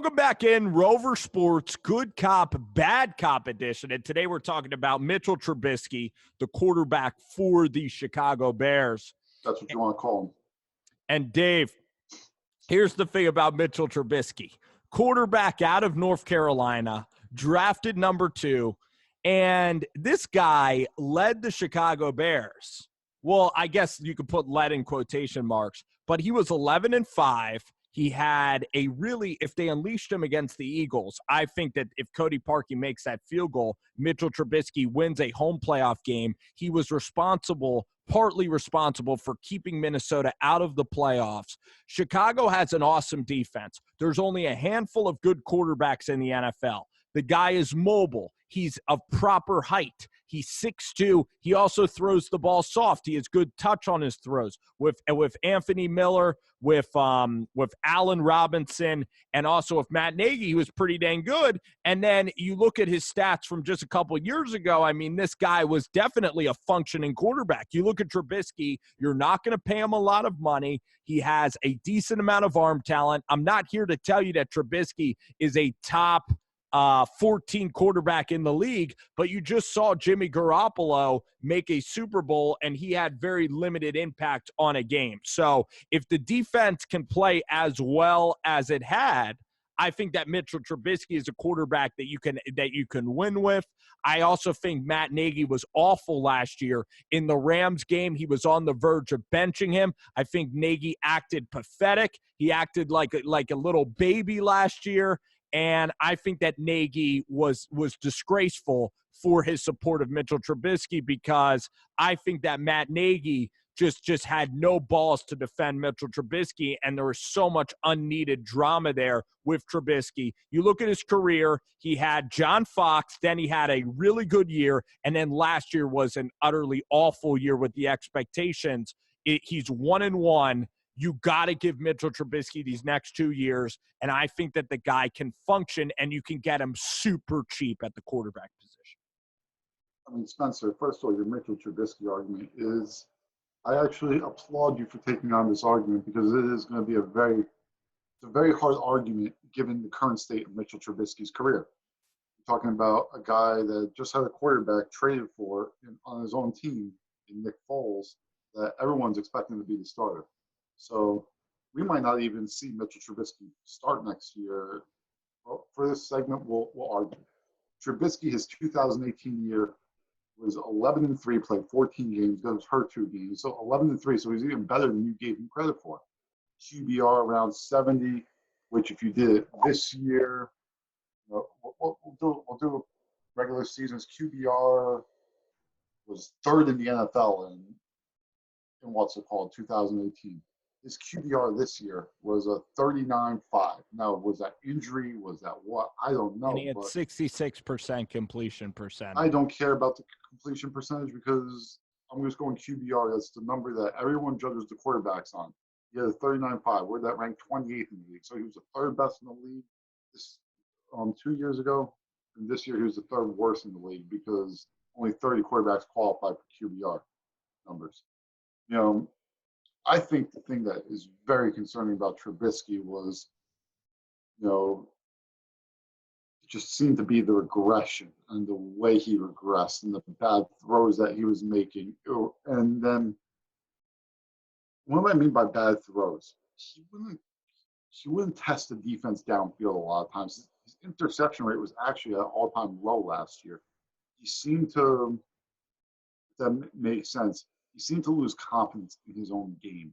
Welcome back in Rover Sports, good cop, bad cop edition. And today we're talking about Mitchell Trubisky, the quarterback for the Chicago Bears. That's what you want to call him. And Dave, here's the thing about Mitchell Trubisky. Quarterback out of North Carolina, drafted number 2. And this guy led the Chicago Bears. Well, I guess you could put led in quotation marks, but he was 11-5. He had a really, if they unleashed him against the Eagles, I think that if Cody Parkey makes that field goal, Mitchell Trubisky wins a home playoff game. He was partly responsible for keeping Minnesota out of the playoffs. Chicago has an awesome defense. There's only a handful of good quarterbacks in the NFL. The guy is mobile. He's of proper height. He's 6'2". He also throws the ball soft. He has good touch on his throws. With Anthony Miller, with Allen Robinson, and also with Matt Nagy, he was pretty dang good. And then you look at his stats from just a couple of years ago. I mean, this guy was definitely a functioning quarterback. You look at Trubisky, you're not going to pay him a lot of money. He has a decent amount of arm talent. I'm not here to tell you that Trubisky is a top 14 quarterback in the league, but you just saw Jimmy Garoppolo make a Super Bowl, and he had very limited impact on a game. So if the defense can play as well as it had, I think that Mitchell Trubisky is a quarterback that you can win with. I also think Matt Nagy was awful last year. In the Rams game, he was on the verge of benching him. I think Nagy acted pathetic. He acted like a little baby last year. And I think that Nagy was disgraceful for his support of Mitchell Trubisky, because I think that Matt Nagy just had no balls to defend Mitchell Trubisky, and there was so much unneeded drama there with Trubisky. You look at his career, he had John Fox, then he had a really good year, and then last year was an utterly awful year with the expectations. He's 1-1. You got to give Mitchell Trubisky these next 2 years, and I think that the guy can function, and you can get him super cheap at the quarterback position. I mean, Spencer, first of all, your Mitchell Trubisky argument is – I actually applaud you for taking on this argument, because it is going to be a very hard argument given the current state of Mitchell Trubisky's career. You're talking about a guy that just had a quarterback traded for on his own team in Nick Foles that everyone's expecting to be the starter. So we might not even see Mitchell Trubisky start next year. Well, for this segment, we'll argue. Trubisky, his 2018 year, was 11-3, played 14 games, got hurt 2 games. So 11-3, so he's even better than you gave him credit for. QBR around 70, which if you did it this year, we'll do regular seasons. QBR was 3rd in the NFL in what's it called, 2018. His QBR this year was a 39.5. Now, was that injury? Was that what? I don't know. And he had 66% completion percentage. I don't care about the completion percentage, because I'm just going QBR. That's the number that everyone judges the quarterbacks on. He had a 39.5. Where that ranked 28th in the league. So he was the 3rd best in the league this 2 years ago. And this year he was the 3rd worst in the league, because only 30 quarterbacks qualify for QBR numbers. You know, I think the thing that is very concerning about Trubisky was, it just seemed to be the regression and the way he regressed and the bad throws that he was making. And then, what do I mean by bad throws? He wouldn't test the defense downfield a lot of times. His interception rate was actually at an all-time low last year. He seemed to, if that makes sense, he seemed to lose confidence in his own game.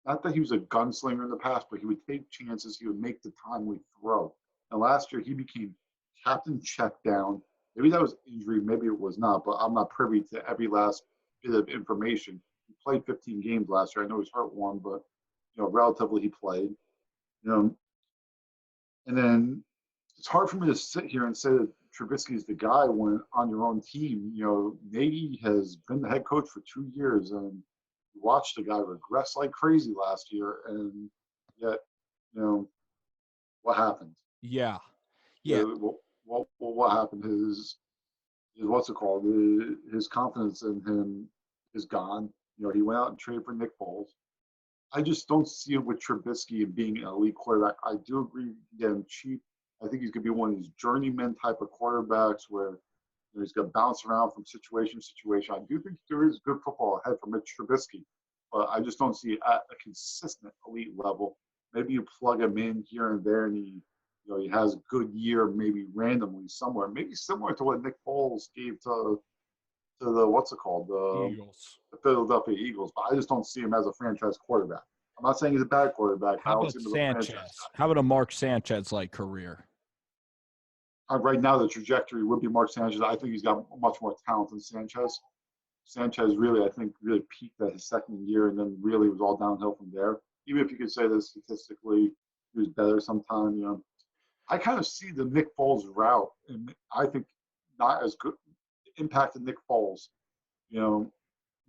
Not that he was a gunslinger in the past, but he would take chances. He would make the timely throw. And last year, he became captain check down. Maybe that was injury. Maybe it was not, but I'm not privy to every last bit of information. He played 15 games last year. I know he was hurt one, but, relatively he played. And then it's hard for me to sit here and say that Trubisky is the guy when on your own team. Nagy has been the head coach for 2 years, and you watched the guy regress like crazy last year, and yet, what happened? Yeah. What happened? His what's it called? His confidence in him is gone. He went out and traded for Nick Foles. I just don't see it with Trubisky and being an elite quarterback. I do agree you can get him cheap. I think he's going to be one of these journeyman type of quarterbacks where he's going to bounce around from situation to situation. I do think there is good football ahead for Mitch Trubisky, but I just don't see it at a consistent elite level. Maybe you plug him in here and there, and he has a good year, maybe randomly somewhere, maybe similar to what Nick Foles gave to the what's it called, Eagles. the Philadelphia Eagles. But I just don't see him as a franchise quarterback. I'm not saying he's a bad quarterback. I How don't about see him as a franchise Sanchez? How about a Mark Sanchez-like career? guy. Right now, the trajectory would be Mark Sanchez. I think he's got much more talent than Sanchez. Sanchez really, I think, really peaked at his second year and then really was all downhill from there. Even if you could say that statistically he was better sometime. I kind of see the Nick Foles route, and I think not as good impacted Nick Foles. You know,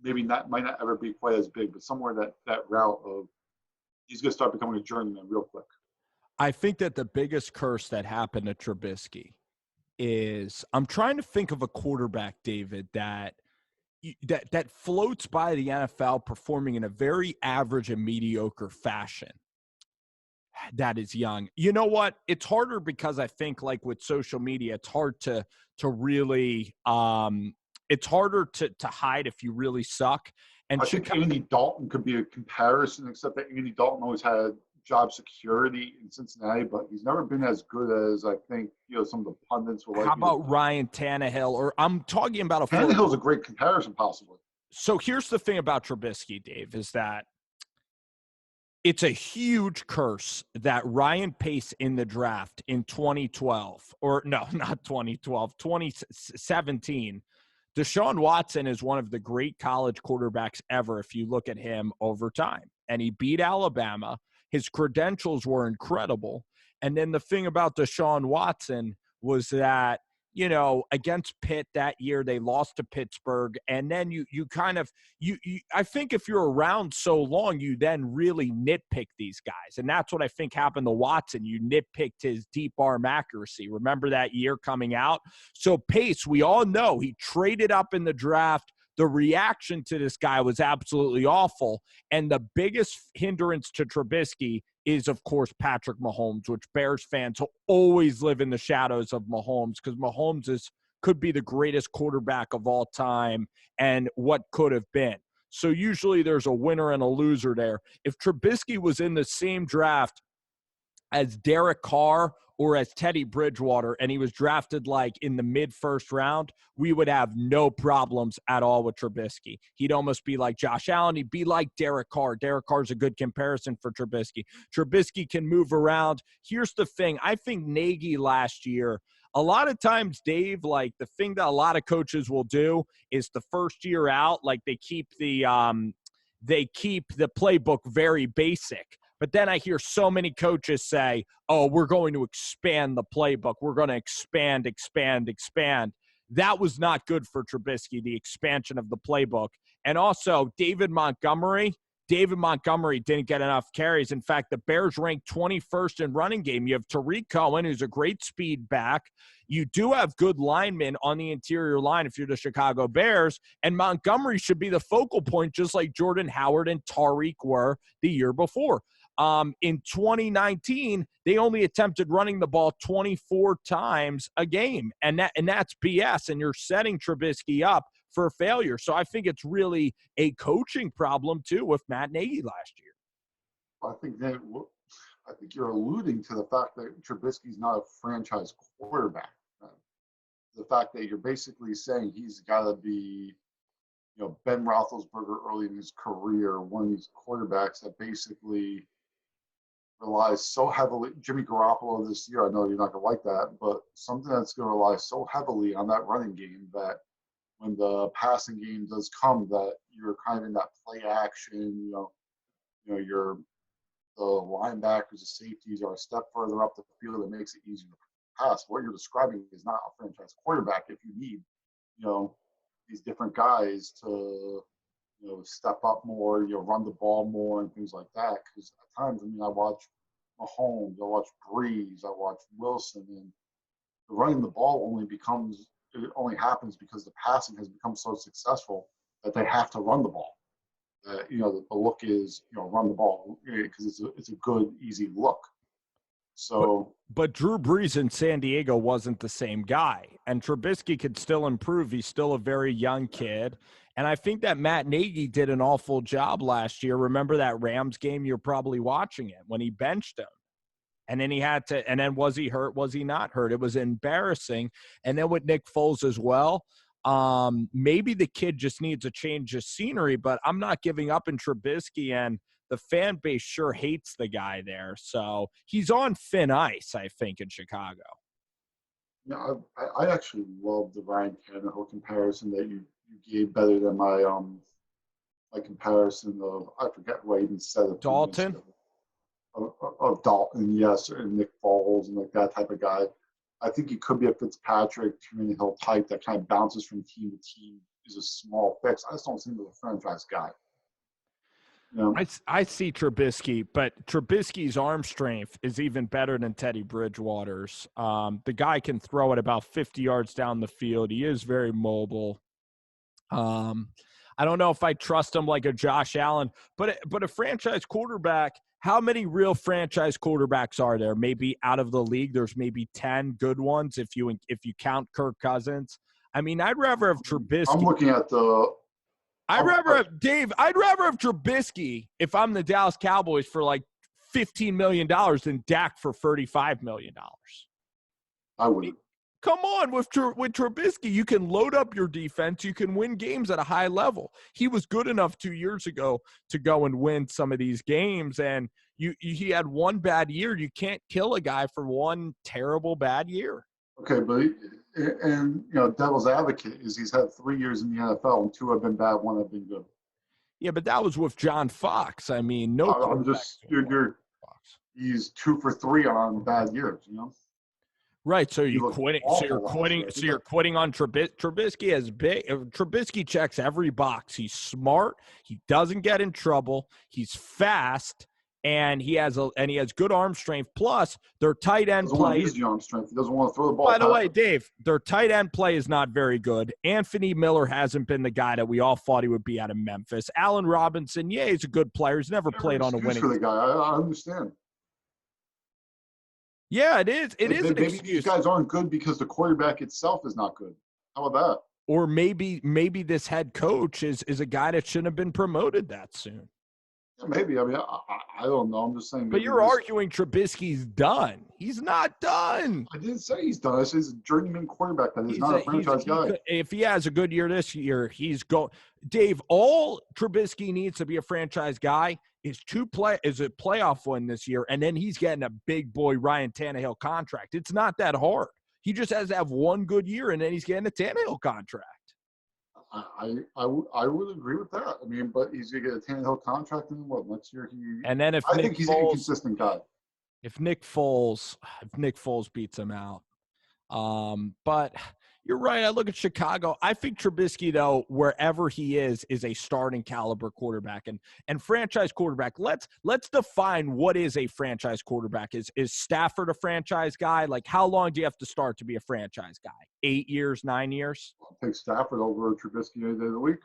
maybe not might not ever be quite as big, but somewhere that route of he's going to start becoming a journeyman real quick. I think that the biggest curse that happened to Trubisky is I'm trying to think of a quarterback, David, that floats by the NFL performing in a very average and mediocre fashion. That is young. You know what? It's harder because I think like with social media, it's hard to really it's harder to hide if you really suck. And I think Andy Dalton could be a comparison, except that Andy Dalton always had job security in Cincinnati, but he's never been as good as I think some of the pundits will like. How about Ryan Tannehill? Or I'm talking about Tannehill's a great comparison, possibly. So here's the thing about Trubisky, Dave, is that it's a huge curse that Ryan Pace in the draft in 2012, or no, not 2012, 2017. Deshaun Watson is one of the great college quarterbacks ever if you look at him over time. And he beat Alabama. His credentials were incredible. And then the thing about Deshaun Watson was that, against Pitt that year, they lost to Pittsburgh. And then you kind of, I think if you're around so long, you then really nitpick these guys. And that's what I think happened to Watson. You nitpicked his deep arm accuracy. Remember that year coming out? So Pace, we all know he traded up in the draft. The reaction to this guy was absolutely awful. And the biggest hindrance to Trubisky is, of course, Patrick Mahomes, which Bears fans will always live in the shadows of Mahomes because Mahomes could be the greatest quarterback of all time and what could have been. So usually there's a winner and a loser there. If Trubisky was in the same draft as Derek Carr or as Teddy Bridgewater, and he was drafted like in the mid-first round, we would have no problems at all with Trubisky. He'd almost be like Josh Allen. He'd be like Derek Carr. Derek Carr's a good comparison for Trubisky. Trubisky can move around. Here's the thing. I think Nagy last year, a lot of times, Dave, like the thing that a lot of coaches will do is the first year out, like they keep the playbook very basic. But then I hear so many coaches say, oh, we're going to expand the playbook. We're going to expand. That was not good for Trubisky, the expansion of the playbook. And also, David Montgomery didn't get enough carries. In fact, the Bears ranked 21st in running game. You have Tariq Cohen, who's a great speed back. You do have good linemen on the interior line if you're the Chicago Bears. And Montgomery should be the focal point, just like Jordan Howard and Tariq were the year before. In 2019, they only attempted running the ball 24 times a game, and that's BS. And you're setting Trubisky up for failure. So I think it's really a coaching problem too with Matt Nagy last year. I think you're alluding to the fact that Trubisky's not a franchise quarterback. The fact that you're basically saying he's got to be, Ben Roethlisberger early in his career, one of these quarterbacks that basically relies so heavily. Jimmy Garoppolo this year, I know you're not going to like that, but something that's going to rely so heavily on that running game that when the passing game does come, that you're kind of in that play action, you're the linebackers, the safeties are a step further up the field. That makes it easier to pass. What you're describing is not a franchise quarterback if you need, these different guys to, step up more, run the ball more and things like that. Because at times, I watch Mahomes, I watch Breeze, I watch Wilson, and the running the ball only happens because the passing has become so successful that they have to run the ball. The look is, run the ball because it's a good, easy look. So, but Drew Brees in San Diego wasn't the same guy, and Trubisky could still improve. He's still a very young kid, and I think that Matt Nagy did an awful job last year. Remember that Rams game? You're probably watching it when he benched him. And then and then was he hurt? Was he not hurt? It was embarrassing. And then with Nick Foles as well, maybe the kid just needs a change of scenery, but I'm not giving up in Trubisky, and the fan base sure hates the guy there. So he's on thin ice, I think, in Chicago. yeah, I actually love the Ryan Tannehill comparison that you gave better than my comparison of, I forget who I even said it. Dalton? Of Dalton, yes, and Nick Foles and like that type of guy. I think he could be a Fitzpatrick, Tannehill type that kind of bounces from team to team, is a small fix. I just don't see him as a franchise guy. I see Trubisky, but Trubisky's arm strength is even better than Teddy Bridgewater's. The guy can throw it about 50 yards down the field. He is very mobile. I don't know if I trust him like a Josh Allen, but a franchise quarterback. How many real franchise quarterbacks are there? Maybe out of the league, there's maybe 10 good ones if you count Kirk Cousins. I mean, I'd rather have Trubisky. I'm looking at I'd rather have Trubisky if I'm the Dallas Cowboys for like $15 million than Dak for $35 million. I wouldn't. Come on, with Trubisky, you can load up your defense. You can win games at a high level. He was good enough 2 years ago to go and win some of these games, and he had one bad year. You can't kill a guy for one terrible bad year. Okay, but devil's advocate is he's had 3 years in the NFL, and 2 have been bad, 1 have been good. Yeah, but that was with John Fox. I mean, he's 2 for 3 on bad years, Right, so you're quitting. So you're quitting on Trubisky. As big. Trubisky checks every box. He's smart. He doesn't get in trouble. He's fast, and he has good arm strength. Plus, their tight end play. He doesn't want to throw the ball. By the way, Dave, their tight end play is not very good. Anthony Miller hasn't been the guy that we all thought he would be out of Memphis. Allen Robinson, yeah, he's a good player. He's never played on a winning. For the guy, I understand. Yeah, it is. It is an maybe excuse. These guys aren't good because the quarterback itself is not good. How about that? Or maybe this head coach is a guy that shouldn't have been promoted that soon. Yeah, maybe. I mean, I don't know. I'm just saying. But you're arguing Trubisky's done. He's not done. I didn't say he's done. I said he's a journeyman quarterback. That he's not a franchise guy. If he has a good year this year, he's going. Dave, all Trubisky needs to be a franchise guy is a playoff win this year, and then he's getting a big boy Ryan Tannehill contract. It's not that hard. He just has to have one good year, and then he's getting a Tannehill contract. I would agree with that. I mean, but he's gonna get a Tannehill contract in next year? And then I think he's an inconsistent guy. If Nick Foles beats him out, but you're right. I look at Chicago. I think Trubisky, though, wherever he is a starting caliber quarterback and franchise quarterback. Let's define what is a franchise quarterback. Is Stafford a franchise guy? Like, how long do you have to start to be a franchise guy? 8 years, 9 years? I'll take Stafford over Trubisky any day of the week.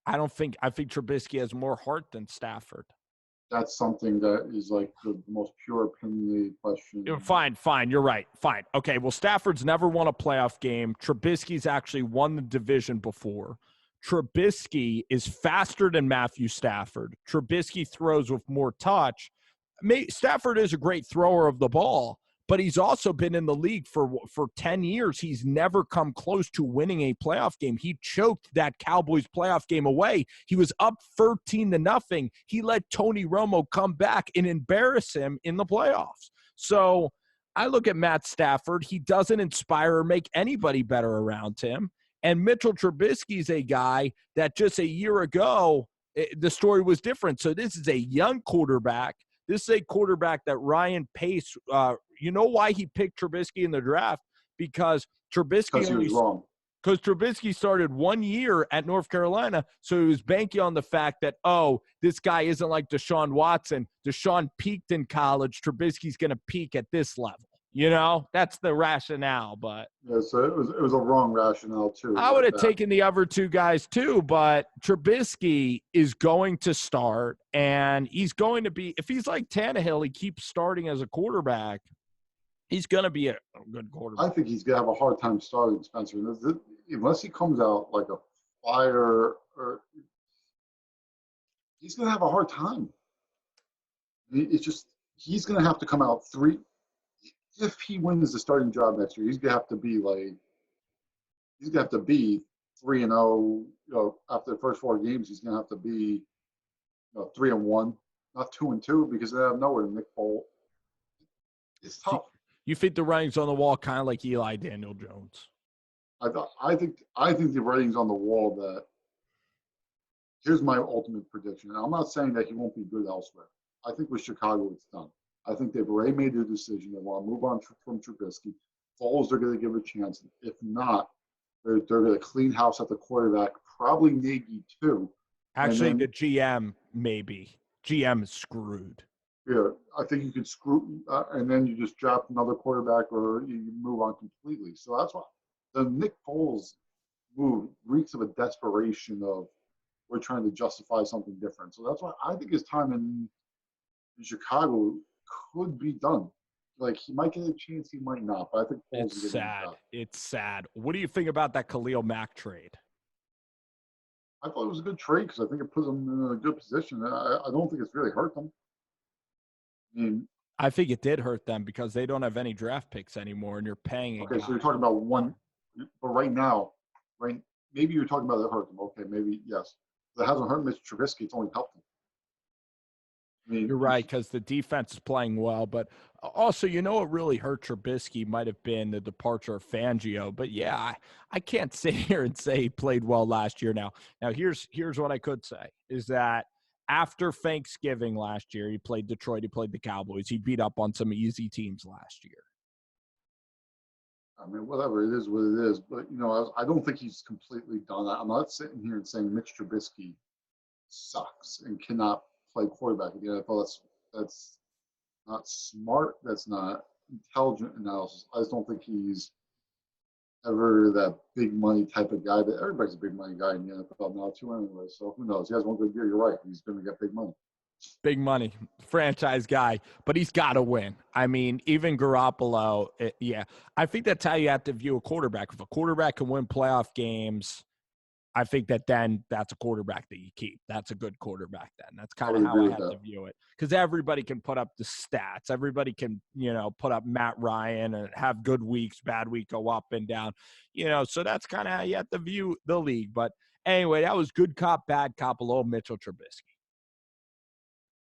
I think Trubisky has more heart than Stafford. That's something that is like the most pure opinionated question. Fine. You're right. Fine. Okay, well, Stafford's never won a playoff game. Trubisky's actually won the division before. Trubisky is faster than Matthew Stafford. Trubisky throws with more touch. Stafford is a great thrower of the ball, but he's also been in the league for 10 years. He's never come close to winning a playoff game. He choked that Cowboys playoff game away. He was up 13-0. He let Tony Romo come back and embarrass him in the playoffs. So I look at Matt Stafford. He doesn't inspire or make anybody better around him. And Mitchell Trubisky's a guy that just a year ago, the story was different. So this is a young quarterback. This is a quarterback that Ryan Pace, you know why he picked Trubisky in the draft? Because Trubisky started 1 year at North Carolina, so he was banking on the fact that, this guy isn't like Deshaun Watson. Deshaun peaked in college. Trubisky's going to peak at this level. You know, that's the rationale. But Yeah, so it was a wrong rationale too. I would have taken the other two guys too, but Trubisky is going to start, and he's going to be, if he's like Tannehill, he keeps starting as a quarterback, he's going to be a good quarterback. I think he's gonna have a hard time starting Spencer unless he comes out like a fire, or he's gonna have a hard time. It's just he's gonna have to come out three. If he wins the starting job next year, he's gonna have to be 3-0. You know, after the first 4 games, he's gonna have to be 3-1, not 2-2, because they have nowhere to Nick Foles. It's tough. You think the writing's on the wall, kind of like Eli Daniel Jones? I think the writing's on the wall that. Here's my ultimate prediction. And I'm not saying that he won't be good elsewhere. I think with Chicago, it's done. I think they've already made their decision. They want to move on from Trubisky. Foles, they're going to give a chance. If not, they're going to clean house at the quarterback, probably Nagy too. Actually, the GM, maybe. GM is screwed. Yeah, I think you could screw, and then you just draft another quarterback, or you move on completely. So that's why the Nick Foles move reeks of a desperation of, we're trying to justify something different. So that's why I think his time in Chicago could be done. Like, he might get a chance, he might not. But I think Foles it's sad. It's sad. What do you think about that Khalil Mack trade? I thought it was a good trade because I think it put them in a good position. I don't think it's really hurt them. I mean, I think it did hurt them because they don't have any draft picks anymore, and you're paying. Okay, so you're talking about one, but right now, maybe you're talking about it hurt them. Okay, maybe yes. That hasn't hurt Mitch Trubisky. It's only helped him. I mean, you're right, because the defense is playing well. But also, what really hurt Trubisky might have been the departure of Fangio. But, yeah, I can't sit here and say he played well last year now. Now, here's what I could say is that after Thanksgiving last year, he played Detroit, he played the Cowboys. He beat up on some easy teams last year. I mean, whatever, it is what it is. But, I don't think he's completely done. I'm not sitting here and saying Mitch Trubisky sucks and cannot play quarterback in the NFL. That's not smart. That's not intelligent analysis. I just don't think he's ever that big money type of guy. But everybody's a big money guy in the NFL now too anyway. So who knows? He has one good year. You're right. He's going to get big money. Big money, franchise guy, but he's got to win. I mean, even Garoppolo, I think that's how you have to view a quarterback. If a quarterback can win playoff games, I think then that's a quarterback that you keep. That's a good quarterback then. That's kind of how I have to view it. Because everybody can put up the stats. Everybody can, put up Matt Ryan and have good weeks, bad week, go up and down. So that's kind of how you have to view the league. But anyway, that was good cop, bad cop, a little Mitchell Trubisky.